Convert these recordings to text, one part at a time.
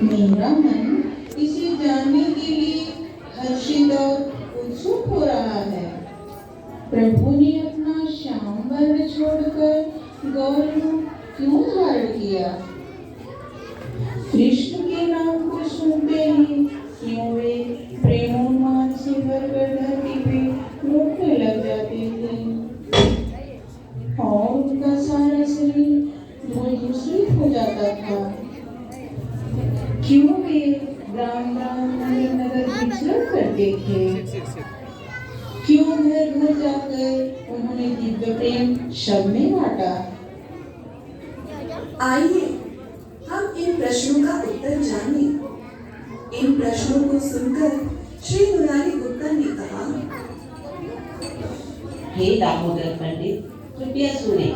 मेरा मन इसे जानने के लिए हर्षित और उत्सुक हो रहा है। प्रभु ने अपना श्याम वर्ण छोड़कर गौर रूप क्यों धारण किया? कृष्ण के नाम को सुनते ही क्यों वे प्रेमोन्माद से भरकर धरती पे लौटने लग जाते थे और उनका सारा शरीर मूर्छित हो जाता था? क्यों वे राम राम नगर नगर विचरण करते थे? क्यों घर घर जाकर उन्होंने दिव्य प्रेम सब में बांटा? आइए हम इन प्रश्नों का उत्तर जानें। इन प्रश्नों को सुनकर श्री मुरारी गुप्ता ने कहा, हे दामोदर पंडित, कृपया सुने,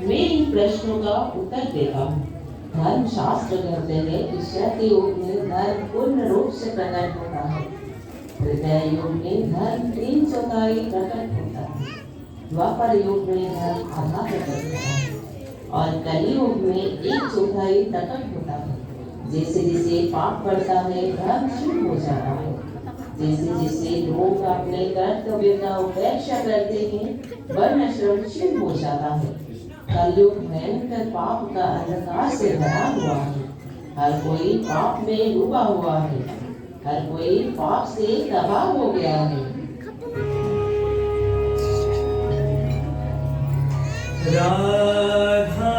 मैं इन प्रश्नों का उत्तर देता हूँ। धर्म शास्त्र कहते हैं कि सत्य युग में धर्म पूर्ण रूप से प्रकट होता है। हृदय युग में धर्म 3/4 प्रकट होता है। द्वापर युग में धर्म आधा प्रकट होता है और कलियुग में 1/4 प्रकट होता है। जैसे जैसे पाप बढ़ता है, धर्म क्षीण हो जाता है। जैसे जैसे लोग अपने कर्तव्य का उपेक्षा करते हैं, वर्णाश्रम क्षीण हो जाता है। कलयुग भयंकर पाप का अंधकार से भरा हुआ है। हर कोई पाप में डूबा हुआ है। हर कोई पाप से तबाह हो गया है। राधा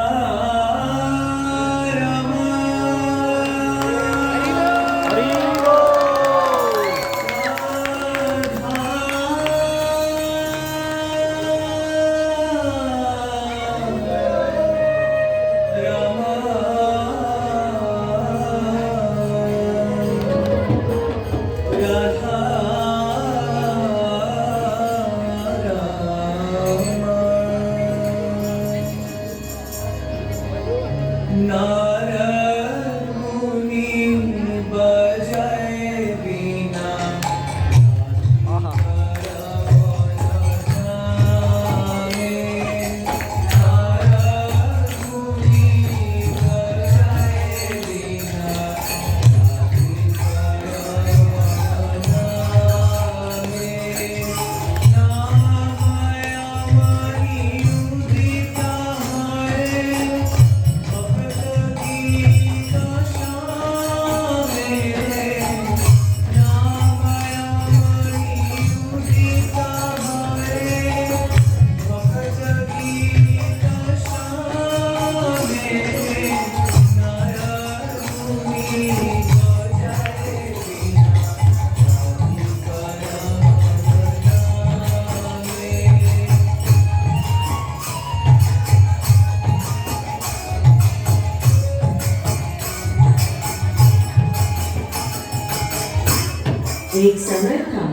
एक समय था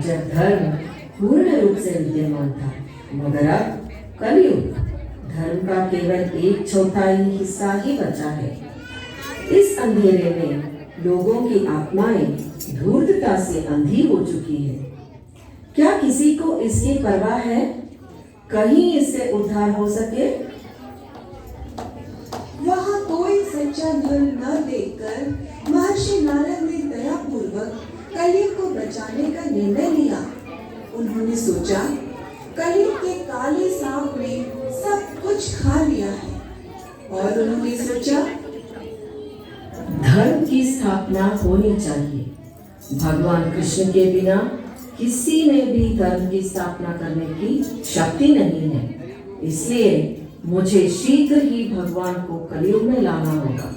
जब धर्म पूर्ण रूप से विद्यमान था, मगर अब कलयुग धर्म का केवल 1/4 हिस्सा ही बचा है। इस अंधेरे में लोगों की आत्माएं धूर्तता से अंधी हो चुकी है। क्या किसी को इसकी परवाह है? कहीं इससे उद्धार हो सके? वहाँ कोई सच्चा धर्म न देखकर महर्षि नारद ने दयापूर्वक कलयुग को बचाने का निर्णय लिया। उन्होंने सोचा, कलयुग के काले सांप ने सब कुछ खा लिया है। और उन्होंने सोचा, धर्म की स्थापना होनी चाहिए। भगवान कृष्ण के बिना किसी में भी धर्म की स्थापना करने की शक्ति नहीं है। इसलिए मुझे शीघ्र ही भगवान को कलयुग में लाना होगा।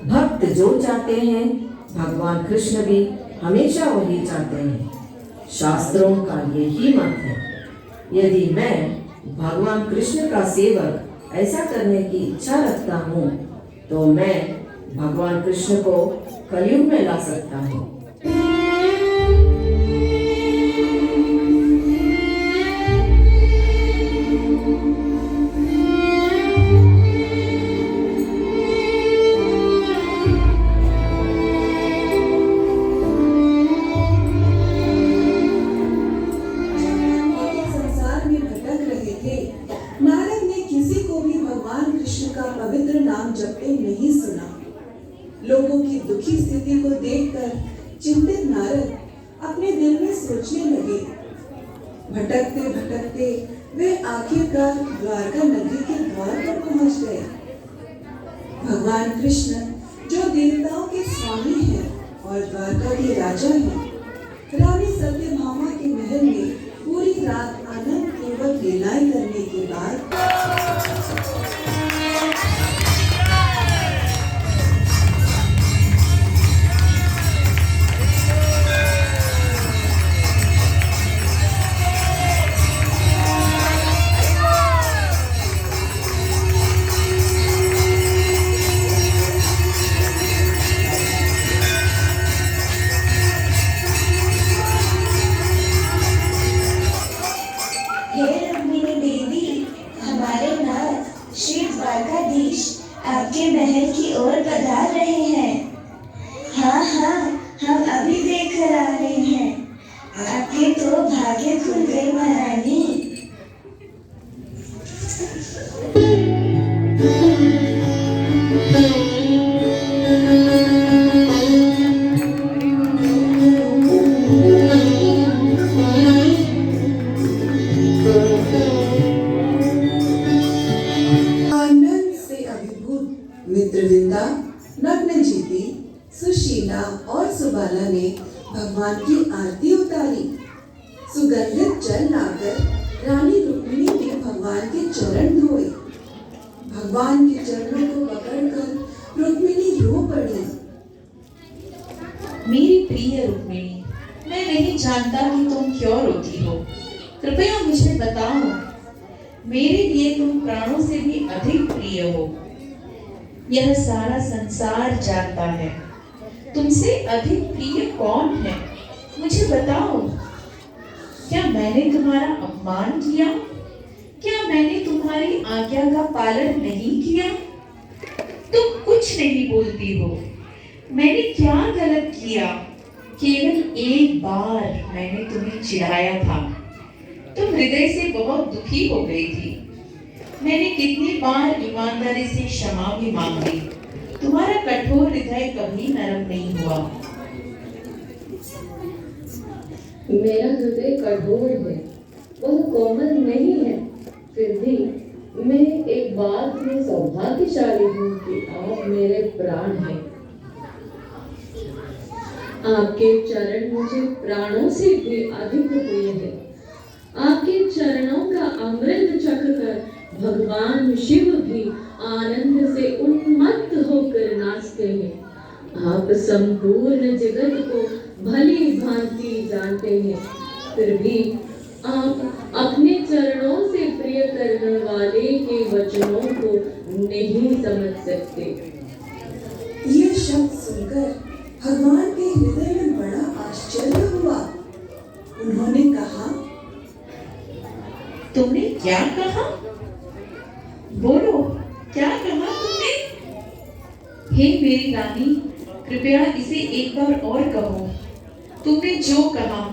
भक्त जो चाहते हैं, भगवान कृष्ण भी हमेशा वही चाहते हैं। शास्त्रों का यही मत है। यदि मैं भगवान कृष्ण का सेवक ऐसा करने की इच्छा रखता हूँ, तो मैं भगवान कृष्ण को कलयुग में ला सकता हूँ। लोगों लोगों की दुखी स्थिति को देखकर चिंतित नारद अपने दिल में सोचने लगे। भटकते भटकते वे आखिरकार द्वारका नगरी के द्वार पर पहुंच गए। भगवान कृष्ण जो देवताओं के स्वामी हैं और द्वारका के राजा हैं, रानी सत्यभामा के महल में पूरी रात आनंद पूर्वक लीलाएं करने के बाद हे रुक्मिणी देवी, हमारे नाथ श्री द्वारकाधीश आपके महल की ओर पधार रहे हैं। हाँ हाँ, हम अभी देख कर आ रहे हैं। आपके तो भाग्य खुल गए महारानी। आनंद से अभिभूत मित्रविंदा, नग्नजीती, सुशीला और सुबाला ने भगवान की आरती उतारी। सुगंधित जल लाकर रानी रुक्मिणी ने भगवान के चरण धोए। भगवान के चरणों को पकड़कर रुक्मिणी रो पड़ी। मेरी प्रिय रुक्मिणी, मैं नहीं जानता कि तुम क्यों रोती हो। कृपया मुझे बताओ। मेरे लिए तुम प्राणों से भी अधिक प्रिय हो। यह सारा संसार जानता है। तुमसे अधिक प्रिय कौन है, मुझे बताओ। क्या मैंने तुम्हारा अपमान किया? क्या मैंने तुम्हारी आज्ञा का पालन नहीं किया? तुम कुछ नहीं बोलती हो। मैंने क्या गलत किया? केवल एक बार मैंने तुम्हें चिढ़ाया था। तुम हृदय से बहुत दुखी हो गई थी। मैंने कितनी बार ईमानदारी से क्षमा भी मांगी। तुम्हारा कठोर हृदय कभी नरम नहीं हुआ। मेरा हृदय कठोर है, वह कोमल नहीं है। फिर भी मैं एक बात में सौभाग्यशाली हूँ कि आप मेरे प्राण हैं। आपके चरण मुझे प्राणों से भी अधिक प्रिय है। आपके चरणों का अमृत चखकर भगवान शिव भी आनंद से उन्मत्त होकर नाचते हैं। आप संपूर्ण जगत को भली भांति जानते हैं, फिर भी आप अपने चरणों से प्रिय करने वाले के वचनों को नहीं समझ सकते। ये शब्द सुनकर भगवान के हृदय में बड़ा आश्चर्य हुआ। उन्होंने कहा, तुमने क्या कहा? बोलो, क्या कहा तुमने? हे मेरी रानी, कृपया इसे एक बार और कहो। तुमने जो कहा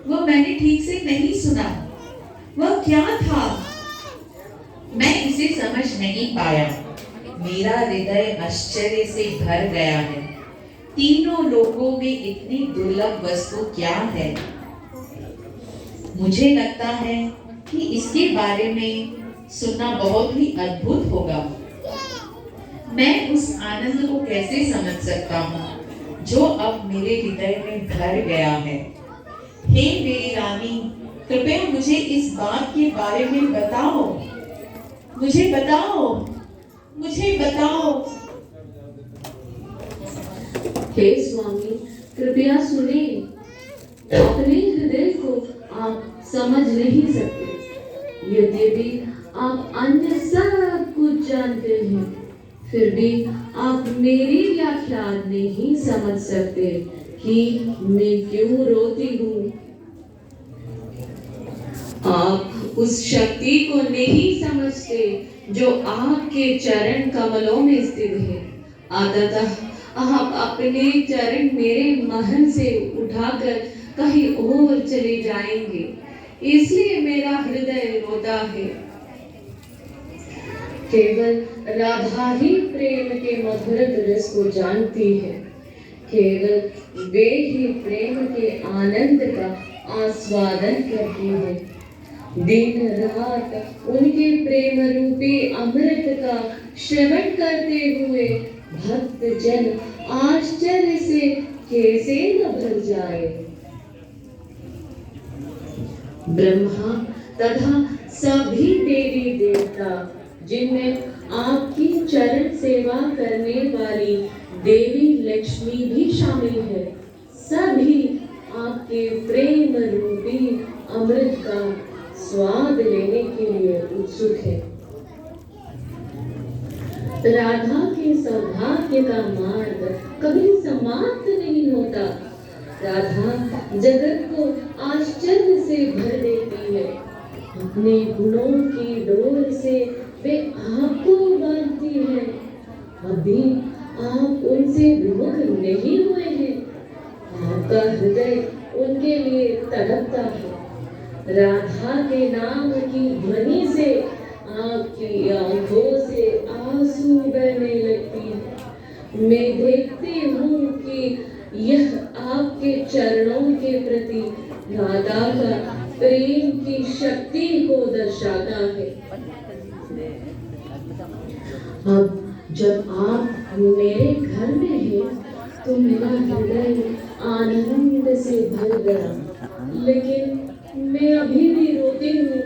वह मैंने ठीक से नहीं सुना। वह क्या था? मैं इसे समझ नहीं पाया। मेरा हृदय आश्चर्य से भर गया है। तीनों लोकों में इतनी दुर्लभ वस्तु क्या है? मुझे लगता है कि इसके बारे में सुनना बहुत ही अद्भुत होगा। मैं उस आनंद को कैसे समझ सकता हूँ जो अब मेरे हृदय में भर गया है। हे मेरी रानी, कृपया मुझे इस बात के बारे में बताओ। मुझे बताओ, मुझे बताओ। हे स्वामी, कृपया सुने। अपने हृदय को आप समझ नहीं सकते, यद्यपि आप अन्य सब कुछ जानते हैं, फिर भी आप मेरी व्याख्या नहीं समझ सकते कि मैं क्यों रोती हूँ। आप उस शक्ति को नहीं समझते जो आपके चरण कमलों में स्थित है। अंततः आप अपने चरण मेरे महल से उठाकर कहीं और चले जाएंगे, इसलिए मेरा हृदय रोता है। केवल राधा ही प्रेम के मधुर रस को जानती है। केवल वे ही प्रेम के आनंद का आस्वादन करती है। दिन रात उनके प्रेम रूपी अमृत का श्रवण करते हुए भक्त जन आश्चर्य से कैसे न भर जाए। ब्रह्मा तथा सभी देवी देवता, जिनमें आपकी चरण सेवा करने वाली देवी लक्ष्मी भी शामिल है, सभी आपके प्रेम रूपी अमृत का स्वाद लेने के लिए उत्सुक है। राधा के सौभाग्य का मार्ग कभी समाप्त नहीं होता। राधा जगत को आश्चर्य से भर देती है। अपने गुणों की डोर से वे आपको बांधती है। अभी आप उनसे विमुख नहीं हुए हैं। आपका हृदय उनके लिए तड़पता है। राधा के नाम की ध्वनि से आपकी आंखों से आंसू बहने लगती है। मैं देखती हूँ कि यह आपके चरणों के प्रति राधा का प्रेम की शक्ति को दर्शाता है। अब जब आप मेरे घर में हैं, तो मेरा हृदय आनंद से भर गया, लेकिन मैं अभी भी रोती हूँ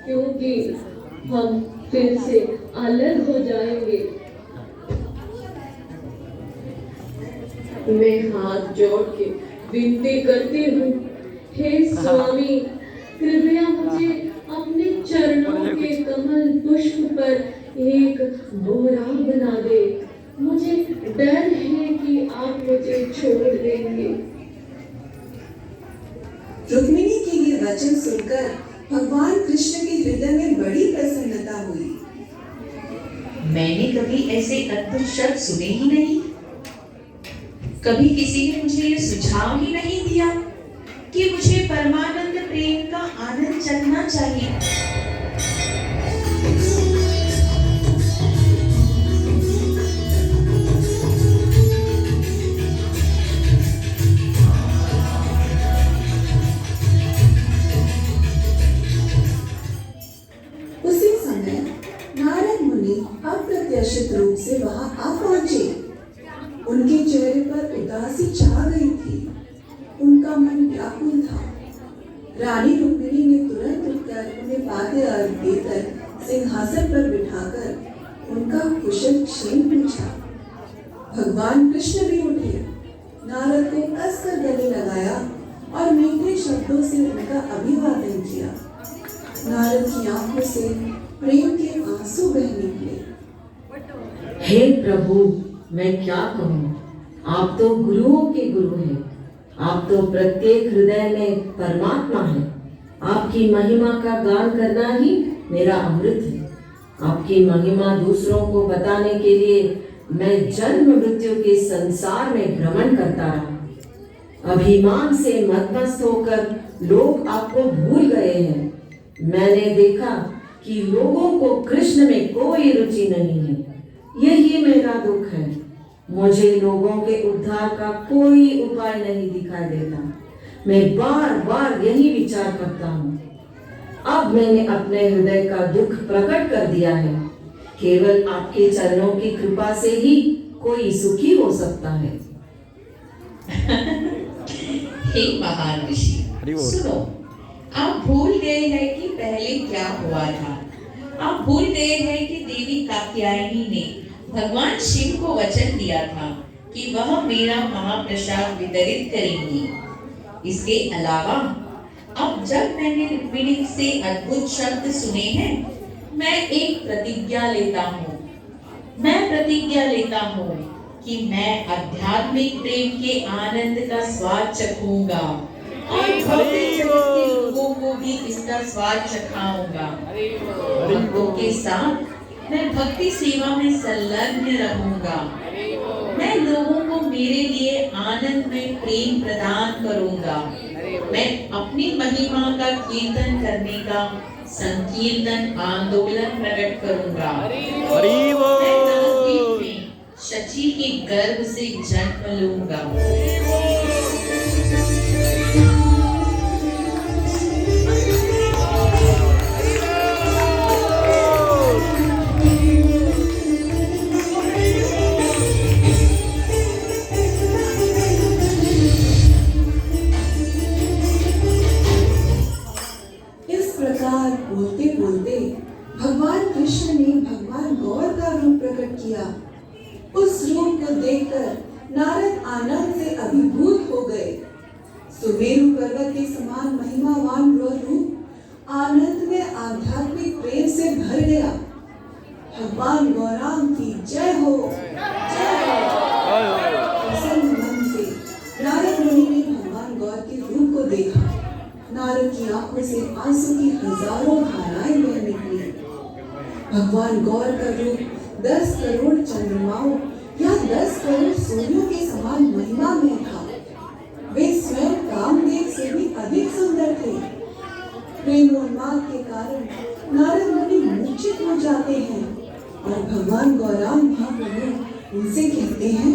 क्योंकि हम फिर से अलग हो जाएंगे। मैं हाथ जोड़ के विनती करती हूँ, हे स्वामी, कृपया मुझे अपने चरणों के कमल पुष्प पर एक बोरा बना दे। मुझे डर है कि आप मुझे छोड़ देंगे। रुक्मिणी के ये वचन सुनकर भगवान कृष्ण के हृदय में बड़ी प्रसन्नता हुई। मैंने कभी ऐसे अद्भुत शब्द सुने ही नहीं। कभी किसी ने मुझे ये सुझाव ही नहीं दिया कि मुझे परमानंद प्रेम का आनंद चखना चाहिए। उसी समय नारद मुनि अप्रत्याशित रूप से वहां आ पहुंचे। उनके चेहरे पर उदासी छा गई थी। उनका मन व्याकुल था। रानी रुक्मिणी ने तुरंत उठकर उन्हें पाते अर्घ देकर सिंहासन पर बिठाकर उनका कुशल क्षेम पूछा। भगवान कृष्ण भी उठे, नारद को कसकर गले लगाया और मीठे शब्दों से उनका अभिवादन किया। नारद की आंखों से प्रेम के आंसू बह निकले। हे प्रभु, मैं क्या कहूँ, आप तो गुरुओं के गुरु हैं। आप तो प्रत्येक हृदय में परमात्मा है। आपकी महिमा का गान करना ही मेरा अमृत है। आपकी महिमा दूसरों को बताने के लिए मैं जन्म मृत्यु के संसार में भ्रमण करता रहा। अभिमान से मदमस्त होकर लोग आपको भूल गए हैं। मैंने देखा कि लोगों को कृष्ण में कोई रुचि नहीं है। यही मेरा दुख है। मुझे लोगों के उद्धार का कोई उपाय नहीं दिखाई देता। मैं बार बार यही विचार करता हूँ। अब मैंने अपने हृदय का दुख प्रकट कर दिया है। केवल आपके चरणों की कृपा से ही कोई सुखी हो सकता है। हे महान ऋषि, सुनो, आप भूल गए हैं कि पहले क्या हुआ था। आप भूल गए हैं कि देवी कात्यायनी ने भगवान शिव को वचन दिया था कि वह मेरा महाप्रसाद वितरित करेंगी। इसके अलावा अब जब मैंने रुक्मिणी से अद्भुत शब्द सुने हैं, मैं एक प्रतिज्ञा लेता हूँ। मैं प्रतिज्ञा लेता हूँ कि मैं आध्यात्मिक प्रेम के आनंद का स्वाद चखूंगा और भौतिक जगत के लोगों को भी इसका स्वाद चखाऊंगा। भक्तों के साथ मैं भक्ति सेवा में संलग्न रहूंगा। मैं लोगों को मेरे लिए आनंद में प्रेम प्रदान करूंगा। मैं अपनी महिमा का कीर्तन करने का संकीर्तन आंदोलन प्रकट करूंगा। हरि बोल। मैं नवद्वीप में शची के गर्भ से जन्म लूंगा। इस प्रकार बोलते बोलते भगवान कृष्ण ने भगवान गौर का रूप प्रकट किया। उस रूप को देखकर नारद आनंद से अभिभूत हो गए। सुमेरु पर्वत के समान महिमावान वह रूप आनंद में आध्यात्मिक प्रेम से भर गया। भगवान गौरांग की जय हो, जय हो। प्रसन्न मन से नारद मुनि ने भगवान गौर के रूप को देखा। नारद की आंखों से आंसू की हजारों धाराएं बह निकली। भगवान गौर का रूप 10 करोड़ चंद्रमाओं या 10 करोड़ सूर्यों के समान महिमा में था। वे स्वयं कामदेव से भी अधिक सुंदर थे। प्रेमोन्माद के कारण नारद मुनि मूर्छित हो जाते हैं और भगवान गौरांग महाप्रभु उनसे कहते हैं,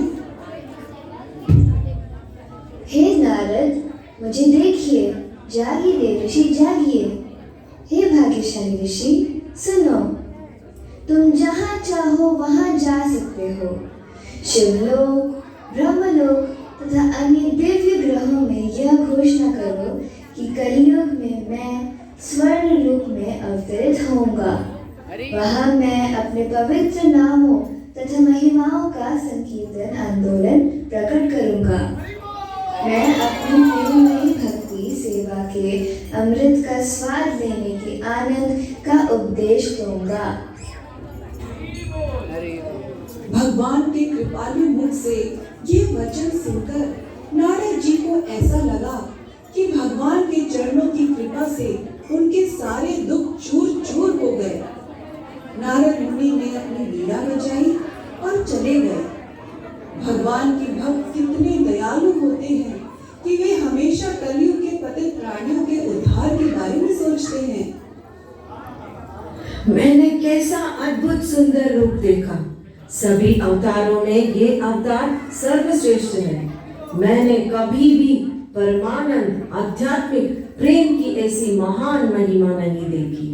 हे नारद, मुझे देखिए, जागिए ऋषि, जागिए। हे भाग्यशाली ऋषि, सुनो, तुम जहाँ चाहो वहाँ जा सकते हो। शिवलोक, ब्रह्मलोक तथा अन्य दिव्य ग्रहों में यह घोषणा करो कि कलियुग में मैं स्वर्ण रूप में अवतरित होऊंगा। वहाँ मैं अपने पवित्र नामों तथा महिमाओं का संकीर्तन आंदोलन प्रकट करूंगा। मैं अपनी प्रेममयी भक्ति सेवा के अमृत का स्वाद लेने के आनंद का उपदेश दूंगा। भगवान के कृपालु मुख से ये वचन सुनकर नारद जी को ऐसा लगा कि भगवान के चरणों की कृपा से उनके सारे दुख चूर चूर हो गए। नारद मुनि ने अपनी वीणा बजाई और चले गए। भगवान के भक्त कितने दयालु होते हैं कि वे हमेशा कलयुग के पतित प्राणियों के उद्धार के बारे में सोचते हैं। मैंने कैसा अद्भुत सुंदर रूप देखा। सभी अवतारों में ये अवतार सर्वश्रेष्ठ है। मैंने कभी भी परमानंद आध्यात्मिक प्रेम की ऐसी महान महिमा नहीं देखी।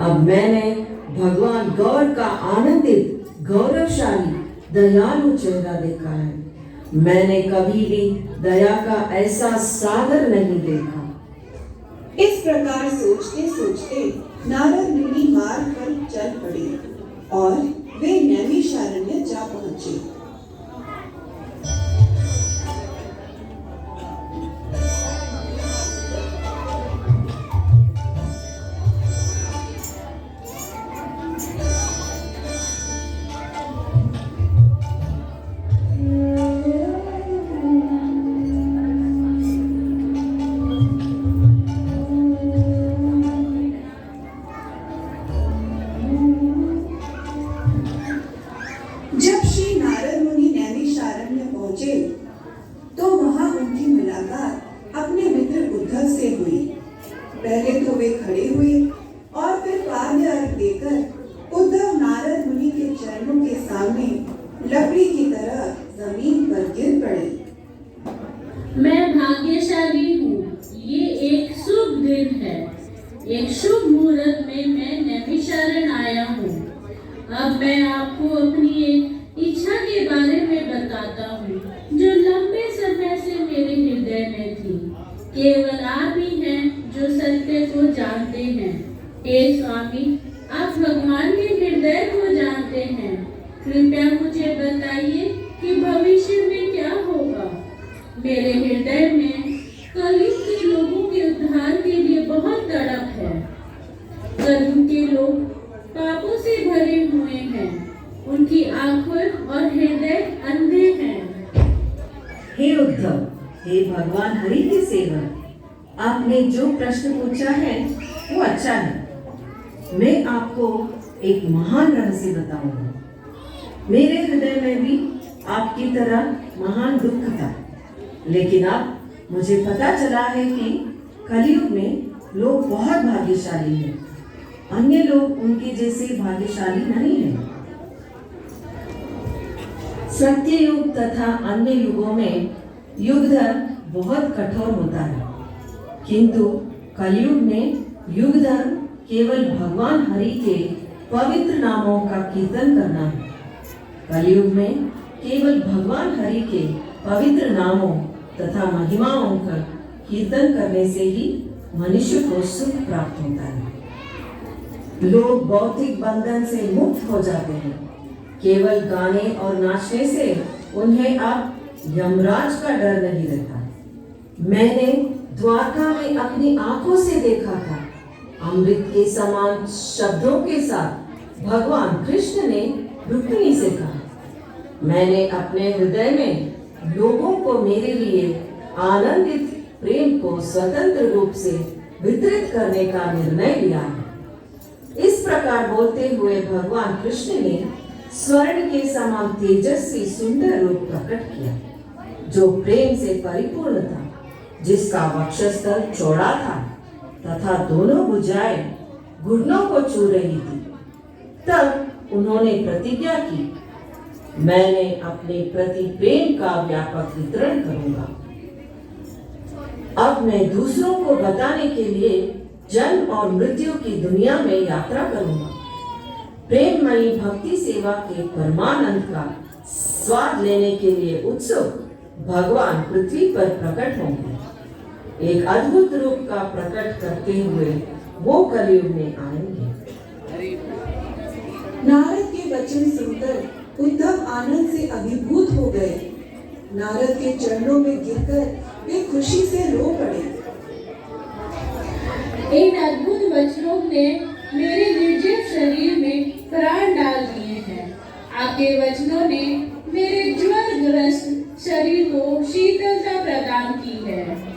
अब मैंने भगवान गौर का आनंदित, गौरवशाली, दयालु चेहरा देखा है। मैंने कभी भी दया का ऐसा सागर नहीं देखा। इस प्रकार सोचते सोचते नारद मुनि मार्ग पर चल पड़े और वे नैमिषारण्य जा पहुंचे। जब श्री नारद मुनि नैमिषारण्य पहुंचे तो वहां उनकी मुलाकात अपने मित्र उद्धव से हुई। पहले तो वे खड़े हुए और फिर पाद्य अर्घ देकर उद्धव नारद मुनि के चरणों के सामने लकड़ी की तरह जमीन पर गिर पड़े। मैं भाग्यशाली हूँ। ये एक शुभ दिन है। एक शुभ मुहूर्त में मैं नैमिषारण्य आया हूँ। अब मैं आपको अपनी एक इच्छा के बारे में बताता हूँ जो लंबे समय से मेरे हृदय में थी। केवल आप ही हैं जो सत्य को जानते हैं। हे स्वामी, आप भगवान के हृदय को जानते हैं। कृपया मुझे बताइए कि भविष्य में क्या होगा। मेरे हृदय में कलयुग के लोगों के उद्धार के लिए बहुत तड़प है। कलयुग के लोग पापों से भरे हुए हैं। उनकी आंखें और हृदय अंधे हैं। हे उद्धव, हे भगवान हरि के सेवक, आपने जो प्रश्न पूछा है वो अच्छा है। मैं आपको एक महान रहस्य बताऊंगा। मेरे हृदय में भी आपकी तरह महान दुख था, लेकिन अब मुझे पता चला है कि कलयुग में लोग बहुत भाग्यशाली हैं। अन्य लोग उनके जैसे भाग्यशाली नहीं हैं। सत्य युग तथा अन्य युगों में युग धर्म बहुत कठोर होता है, किंतु कलयुग में युग धर्म केवल भगवान हरि के पवित्र नामों का कीर्तन करना है। कलयुग में केवल भगवान हरि के पवित्र नामों तथा महिमाओं का कीर्तन करने से ही मनुष्य को सुख प्राप्त होता है। लोग भौतिक बंधन से मुक्त हो जाते हैं। केवल गाने और नाचने से उन्हें अब यमराज का डर नहीं रहता। मैंने द्वारका में अपनी आंखों से देखा था, अमृत के समान शब्दों के साथ भगवान कृष्ण ने रुक्मिणी से कहा, मैंने अपने हृदय में लोगों को मेरे लिए आनंदित प्रेम को स्वतंत्र रूप से वितरित करने का निर्णय लिया है। इस प्रकार बोलते हुए भगवान कृष्ण ने स्वर्ण के समान तेजस्वी सुंदर रूप प्रकट किया, जो प्रेम से परिपूर्ण था, जिसका वक्षस्थल चौड़ा था तथा दोनों भुजाएं घुटनों को छू रही थी। तब उन्होंने प्रतिज्ञा की, मैंने अपने प्रति प्रेम का व्यापक वितरण करूंगा। अब मैं दूसरों को बताने के लिए जन्म और मृत्यु की दुनिया में यात्रा करूंगा। प्रेममयी भक्ति सेवा के परमानंद का स्वाद लेने के लिए उत्सुक भगवान पृथ्वी पर प्रकट होंगे। एक अद्भुत रूप का प्रकट करते हुए वो कलयुग में आएंगे। नारद के वचन सुनकर उद्धव आनंद से अभिभूत हो गए। नारद के चरणों में गिरकर वे खुशी से रो पड़े। इन अद्भुत वचनों ने मेरे निर्जीव शरीर में प्राण डाल दिए हैं। आपके वचनों ने मेरे ज्वरग्रस्त शरीर को शीतलता प्रदान की है।